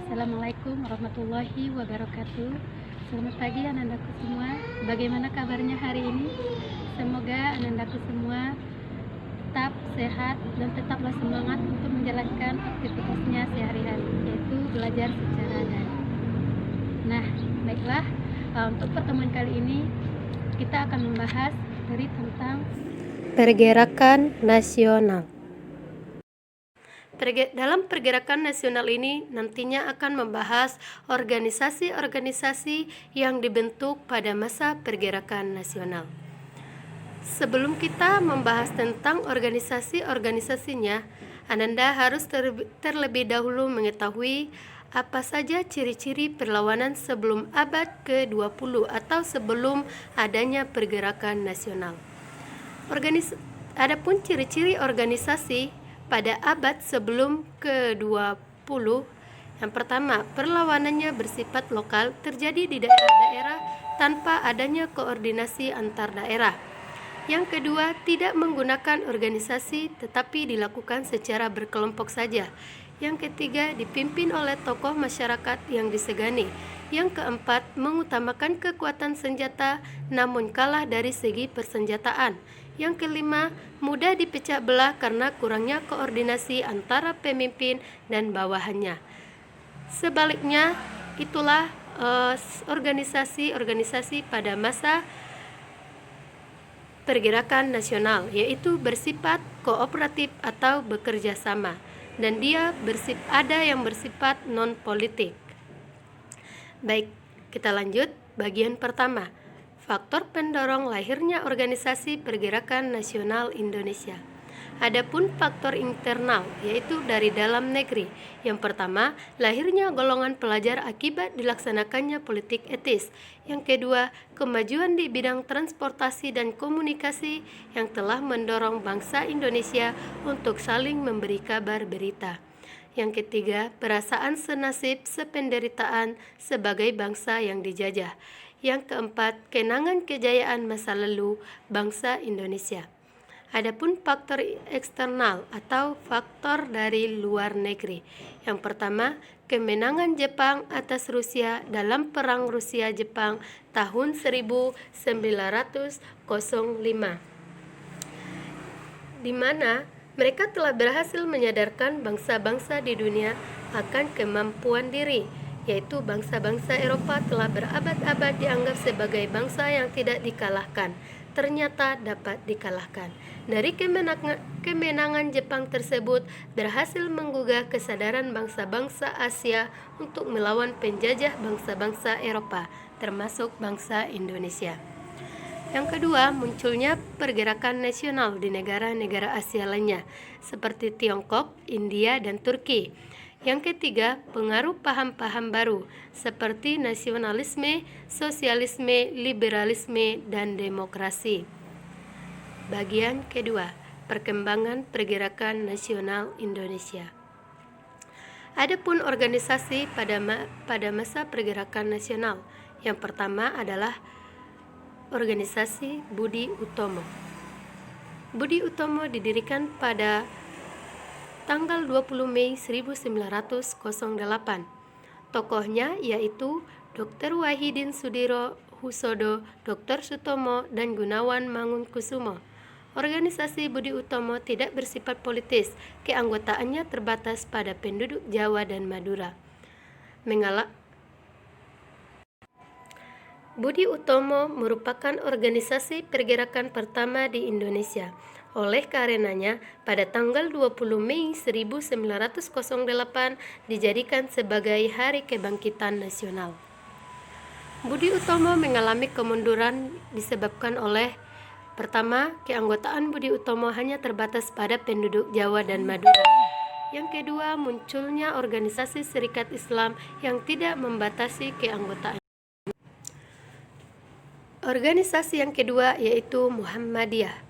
Assalamualaikum warahmatullahi wabarakatuh. Selamat pagi anandaku semua. Bagaimana kabarnya hari ini? Semoga anandaku semua tetap sehat dan tetaplah semangat untuk menjalankan aktivitasnya sehari-hari, yaitu belajar secara daring. Nah, baiklah, untuk pertemuan kali ini kita akan membahas tentang pergerakan nasional. Dalam pergerakan nasional ini nantinya akan membahas organisasi-organisasi yang dibentuk pada masa pergerakan nasional. Sebelum kita membahas tentang organisasi-organisasinya, Ananda harus terlebih dahulu mengetahui apa saja ciri-ciri perlawanan sebelum abad ke-20 atau sebelum adanya pergerakan nasional. Adapun ciri-ciri organisasi pada abad sebelum ke-20, yang pertama, perlawanannya bersifat lokal, terjadi di daerah-daerah tanpa adanya koordinasi antar daerah. Yang kedua, tidak menggunakan organisasi tetapi dilakukan secara berkelompok saja. Yang ketiga, dipimpin oleh tokoh masyarakat yang disegani. Yang keempat, mengutamakan kekuatan senjata namun kalah dari segi persenjataan. Yang kelima, mudah dipecah belah karena kurangnya koordinasi antara pemimpin dan bawahannya. Sebaliknya, itulah organisasi-organisasi pada masa pergerakan nasional, yaitu bersifat kooperatif atau bekerja sama, dan dia ada yang bersifat non-politik. Baik, kita lanjut bagian pertama. Faktor pendorong lahirnya organisasi pergerakan nasional Indonesia. Adapun faktor internal, yaitu dari dalam negeri. Yang pertama, lahirnya golongan pelajar akibat dilaksanakannya politik etis. Yang kedua, kemajuan di bidang transportasi dan komunikasi yang telah mendorong bangsa Indonesia untuk saling memberi kabar berita. Yang ketiga, perasaan senasib sependeritaan sebagai bangsa yang dijajah. Yang keempat, kenangan kejayaan masa lalu bangsa Indonesia. Adapun faktor eksternal atau faktor dari luar negeri. Yang pertama, kemenangan Jepang atas Rusia dalam Perang Rusia-Jepang tahun 1905, di mana mereka telah berhasil menyadarkan bangsa-bangsa di dunia akan kemampuan diri, yaitu bangsa-bangsa Eropa telah berabad-abad dianggap sebagai bangsa yang tidak dikalahkan, ternyata dapat dikalahkan. Dari kemenangan Jepang tersebut berhasil menggugah kesadaran bangsa-bangsa Asia untuk melawan penjajah bangsa-bangsa Eropa, termasuk bangsa Indonesia. Yang kedua, munculnya pergerakan nasional di negara-negara Asia lainnya, seperti Tiongkok, India, dan Turki. Yang ketiga, pengaruh paham-paham baru seperti nasionalisme, sosialisme, liberalisme, dan demokrasi. Bagian kedua, perkembangan pergerakan nasional Indonesia. Adapun organisasi pada masa pergerakan nasional, yang pertama adalah organisasi Budi Utomo. Budi Utomo didirikan pada tanggal 20 Mei 1908. Tokohnya yaitu Dr. Wahidin Sudirohusodo, Dr. Sutomo, dan Gunawan Mangunkusumo. Organisasi Budi Utomo tidak bersifat politis, keanggotaannya terbatas pada penduduk Jawa dan Madura. Budi Utomo merupakan organisasi pergerakan pertama di Indonesia. Oleh karenanya, pada tanggal 20 Mei 1908 dijadikan sebagai Hari Kebangkitan Nasional. Budi Utomo mengalami kemunduran disebabkan oleh: pertama, keanggotaan Budi Utomo hanya terbatas pada penduduk Jawa dan Madura. Yang kedua, munculnya organisasi Serikat Islam yang tidak membatasi keanggotaan. Organisasi yang kedua yaitu Muhammadiyah.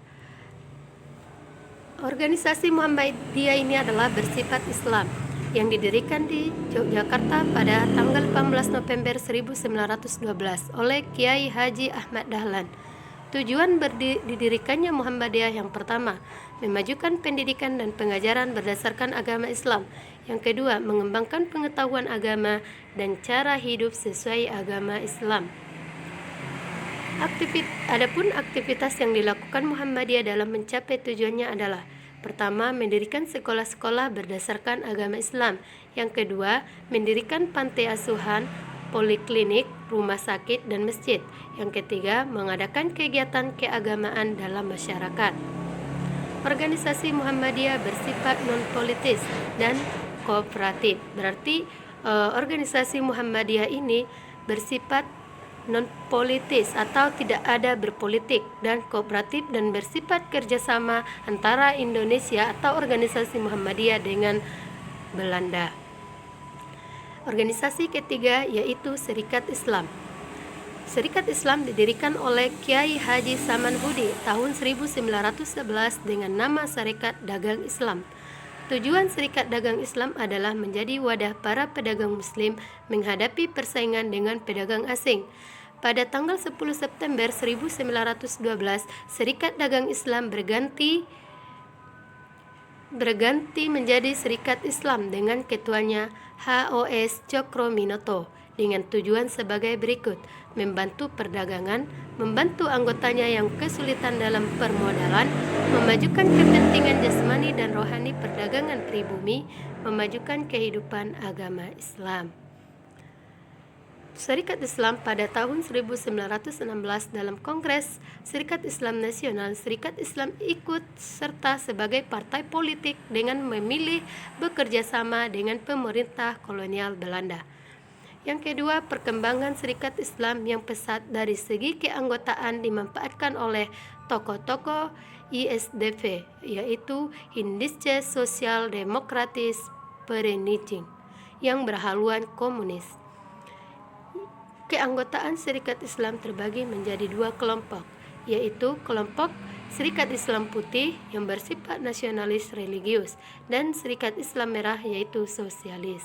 Organisasi Muhammadiyah ini adalah bersifat Islam yang didirikan di Yogyakarta pada tanggal 18 November 1912 oleh Kiai Haji Ahmad Dahlan. Tujuan didirikannya Muhammadiyah yang pertama, memajukan pendidikan dan pengajaran berdasarkan agama Islam. Yang kedua, mengembangkan pengetahuan agama dan cara hidup sesuai agama Islam. Adapun aktivitas yang dilakukan Muhammadiyah dalam mencapai tujuannya adalah: pertama, mendirikan sekolah-sekolah berdasarkan agama Islam. Yang kedua, mendirikan panti asuhan, poliklinik, rumah sakit, dan masjid. Yang ketiga, mengadakan kegiatan keagamaan dalam masyarakat. Organisasi Muhammadiyah bersifat non-politis dan kooperatif. Berarti organisasi Muhammadiyah ini bersifat non-politis atau tidak ada berpolitik, dan kooperatif dan bersifat kerjasama antara Indonesia atau organisasi Muhammadiyah dengan Belanda. Organisasi ketiga yaitu Serikat Islam. Serikat Islam didirikan oleh Kiai Haji Samanhudi tahun 1911 dengan nama Serikat Dagang Islam. Tujuan Serikat Dagang Islam adalah menjadi wadah para pedagang muslim menghadapi persaingan dengan pedagang asing. Pada tanggal 10 September 1912, Serikat Dagang Islam berganti menjadi Serikat Islam dengan ketuanya H.O.S. Cokroaminoto dengan tujuan sebagai berikut: membantu perdagangan, membantu anggotanya yang kesulitan dalam permodalan, memajukan kepentingan jasmani dan rohani perdagangan pribumi, memajukan kehidupan agama Islam. Serikat Islam pada tahun 1916 dalam Kongres Serikat Islam Nasional, Serikat Islam ikut serta sebagai partai politik dengan memilih bekerja sama dengan pemerintah kolonial Belanda. Yang kedua, perkembangan Serikat Islam yang pesat dari segi keanggotaan dimanfaatkan oleh tokoh-tokoh ISDV, yaitu Indische Sosial Demokratis Vereniging, yang berhaluan komunis. Keanggotaan Serikat Islam terbagi menjadi dua kelompok, yaitu kelompok Serikat Islam Putih yang bersifat nasionalis religius dan Serikat Islam Merah yaitu sosialis.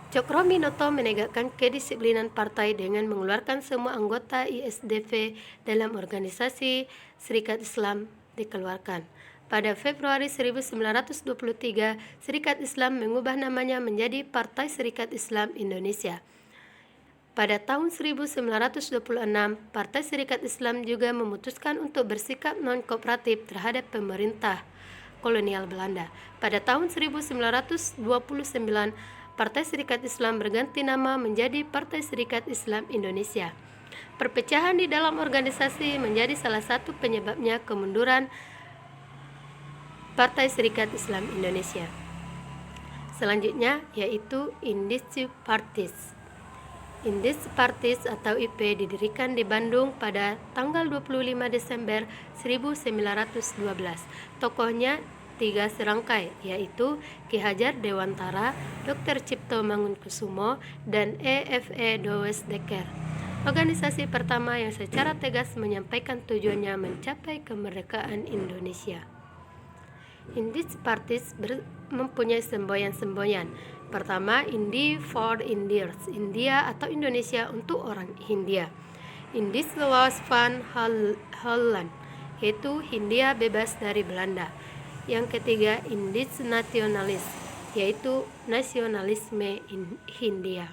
Cokroaminoto menegakkan kedisiplinan partai dengan mengeluarkan semua anggota ISDV dalam organisasi Serikat Islam dikeluarkan. Pada Februari 1923, Serikat Islam mengubah namanya menjadi Partai Serikat Islam Indonesia. Pada tahun 1926, Partai Serikat Islam juga memutuskan untuk bersikap non-kooperatif terhadap pemerintah kolonial Belanda. Pada tahun 1929, Partai Serikat Islam berganti nama menjadi Partai Serikat Islam Indonesia. Perpecahan di dalam organisasi menjadi salah satu penyebabnya kemunduran Partai Serikat Islam Indonesia. Selanjutnya yaitu Indische Parties. Indische Parties atau IP didirikan di Bandung pada tanggal 25 Desember 1912. Tokohnya 3 serangkai, yaitu Ki Hajar Dewantara, Dr. Cipto Mangunkusumo, dan E.F.E. Does Dekker. Organisasi pertama yang secara tegas menyampaikan tujuannya mencapai kemerdekaan Indonesia. Indische Parties mempunyai semboyan-semboyan. Pertama, Indi for Indians, India atau Indonesia untuk orang Hindia. Indische Los van Holland, yaitu Hindia bebas dari Belanda. Yang ketiga, Indische Nationalis, yaitu nasionalisme Hindia.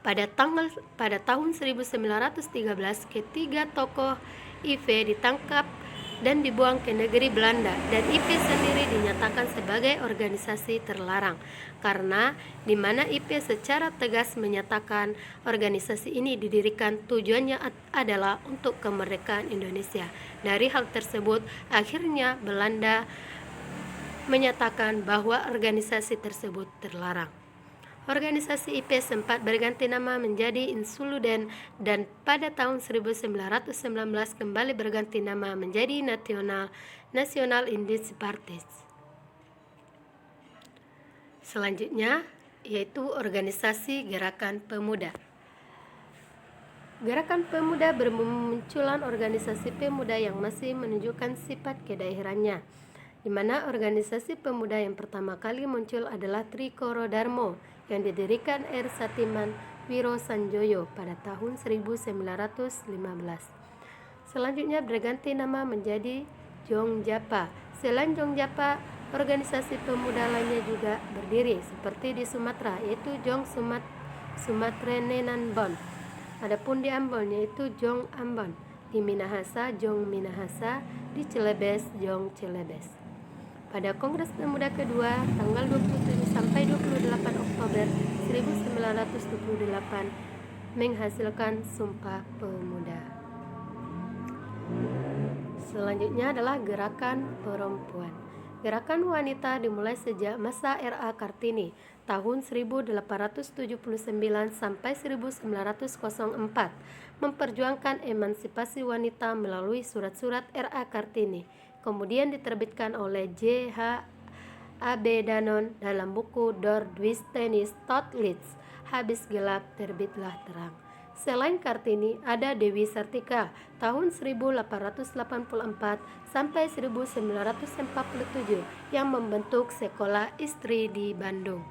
Pada tahun 1913, ketiga tokoh IV ditangkap dan dibuang ke negeri Belanda, dan IP sendiri dinyatakan sebagai organisasi terlarang karena di mana IP secara tegas menyatakan organisasi ini didirikan tujuannya adalah untuk kemerdekaan Indonesia. Dari hal tersebut, akhirnya Belanda menyatakan bahwa organisasi tersebut terlarang. Organisasi IP sempat berganti nama menjadi Insuluden dan pada tahun 1919 kembali berganti nama menjadi National Indische Parties. Selanjutnya yaitu organisasi Gerakan Pemuda. Gerakan Pemuda bermunculan organisasi pemuda yang masih menunjukkan sifat kedaerahannya, di mana organisasi pemuda yang pertama kali muncul adalah Trikoro Darmo yang didirikan R. Satiman Wiro Sanjoyo pada tahun 1915. Selanjutnya berganti nama menjadi Jongjapa. Selain Jongjapa, organisasi pemuda lainnya juga berdiri seperti di Sumatera, yaitu Jong Sumatrenenanbon. Adapun di Ambon yaitu Jong Ambon, di Minahasa Jong Minahasa, di Celebes Jong Celebes. Pada Kongres Pemuda kedua tanggal 27 sampai 28 Oktober 1928 menghasilkan Sumpah Pemuda. Selanjutnya adalah gerakan perempuan. Gerakan wanita dimulai sejak masa R.A. Kartini tahun 1879 sampai 1904, memperjuangkan emansipasi wanita melalui surat-surat R.A. Kartini. Kemudian diterbitkan oleh J.H. Abedanon dalam buku Door Dwisthenis Tot Lids, Habis Gelap Terbitlah Terang. Selain Kartini, ada Dewi Sartika tahun 1884 sampai 1947 yang membentuk Sekolah Istri di Bandung.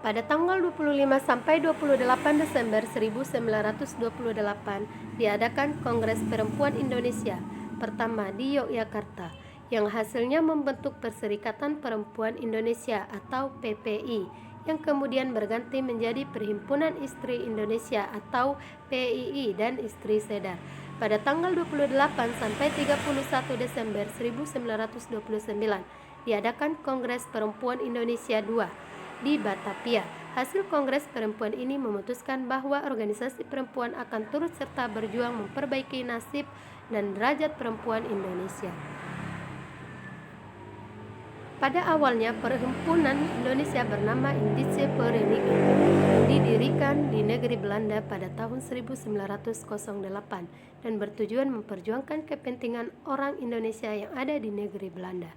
Pada tanggal 25 sampai 28 Desember 1928 diadakan Kongres Perempuan Indonesia pertama di Yogyakarta, yang hasilnya membentuk Perserikatan Perempuan Indonesia atau PPI, yang kemudian berganti menjadi Perhimpunan Istri Indonesia atau PII dan Istri Sedar. Pada tanggal 28 sampai 31 Desember 1929 diadakan Kongres Perempuan Indonesia II di Batavia. Hasil Kongres Perempuan ini memutuskan bahwa organisasi perempuan akan turut serta berjuang memperbaiki nasib dan derajat perempuan Indonesia. Pada awalnya, Perhimpunan Indonesia bernama Indice Vereniging, didirikan di negeri Belanda pada tahun 1908 dan bertujuan memperjuangkan kepentingan orang Indonesia yang ada di negeri Belanda.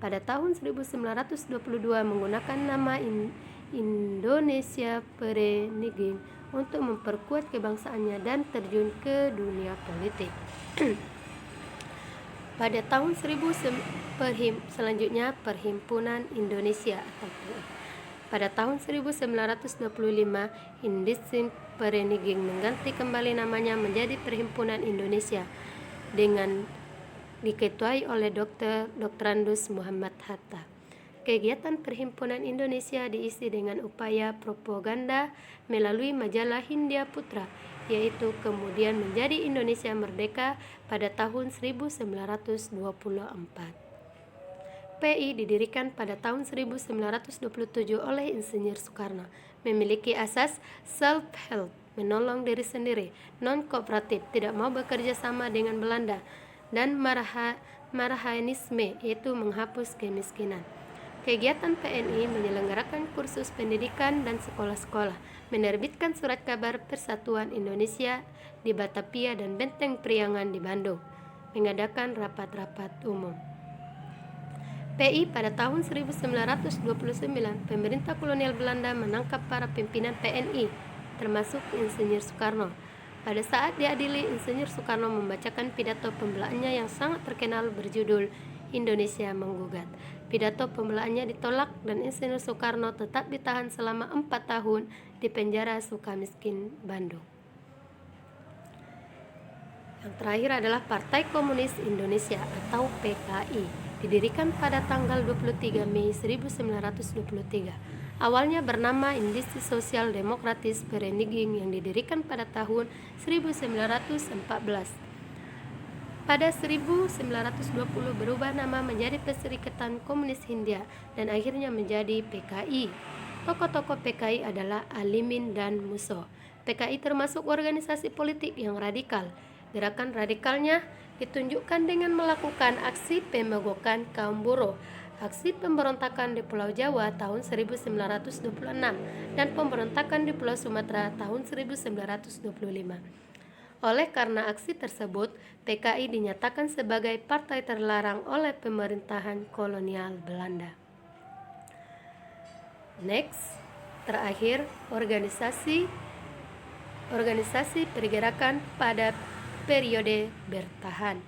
Pada tahun 1922 menggunakan nama Indonesia Vereniging untuk memperkuat kebangsaannya dan terjun ke dunia politik. Pada tahun selanjutnya Perhimpunan Indonesia atau pada tahun 1925 Indice Vereniging mengganti kembali namanya menjadi Perhimpunan Indonesia dengan diketuai oleh Dr. Andos Muhammad Hatta. Kegiatan Perhimpunan Indonesia diisi dengan upaya propaganda melalui majalah Hindia Putra, yaitu kemudian menjadi Indonesia Merdeka pada tahun 1924. PI didirikan pada tahun 1927 oleh Insinyur Soekarno, memiliki asas self-help, menolong diri sendiri, non-kooperatif, tidak mau bekerja sama dengan Belanda, dan Marhaenisme, yaitu menghapus kemiskinan. Kegiatan PNI menyelenggarakan kursus pendidikan dan sekolah-sekolah, menerbitkan surat kabar Persatuan Indonesia di Batavia dan Benteng Priangan di Bandung, mengadakan rapat-rapat umum. PI pada tahun 1929, pemerintah kolonial Belanda menangkap para pimpinan PNI, termasuk Insinyur Soekarno. Pada saat diadili, Insinyur Soekarno membacakan pidato pembelaannya yang sangat terkenal berjudul Indonesia Menggugat. Pidato pembelaannya ditolak dan Insinyur Soekarno tetap ditahan selama 4 tahun di penjara Sukamiskin, Bandung. Yang terakhir adalah Partai Komunis Indonesia atau PKI, didirikan pada tanggal 23 Mei 1923. Awalnya bernama Indice Sosial Demokratis Vereniging yang didirikan pada tahun 1914. Pada 1920 berubah nama menjadi Perserikatan Komunis Hindia dan akhirnya menjadi PKI. Tokoh-tokoh PKI adalah Alimin dan Musso. PKI termasuk organisasi politik yang radikal. Gerakan radikalnya ditunjukkan dengan melakukan aksi pemogokan kaum buruh, aksi pemberontakan di Pulau Jawa tahun 1926, dan pemberontakan di Pulau Sumatera tahun 1925. Oleh karena aksi tersebut, PKI dinyatakan sebagai partai terlarang oleh pemerintahan kolonial Belanda. Next, terakhir organisasi pergerakan pada periode bertahan,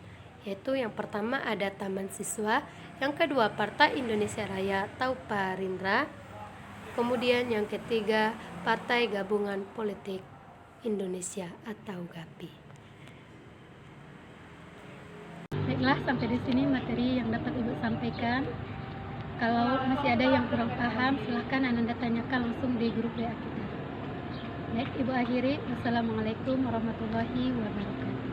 yaitu yang pertama ada Taman Siswa, yang kedua Partai Indonesia Raya atau Parindra, kemudian yang ketiga Partai Gabungan Politik Indonesia atau GAPI. baiklah, sampai di sini materi yang dapat Ibu sampaikan. Kalau masih ada yang kurang paham, silahkan Anda tanyakan langsung di grup WA kita. Baik, Ibu akhiri. Wassalamualaikum warahmatullahi wabarakatuh.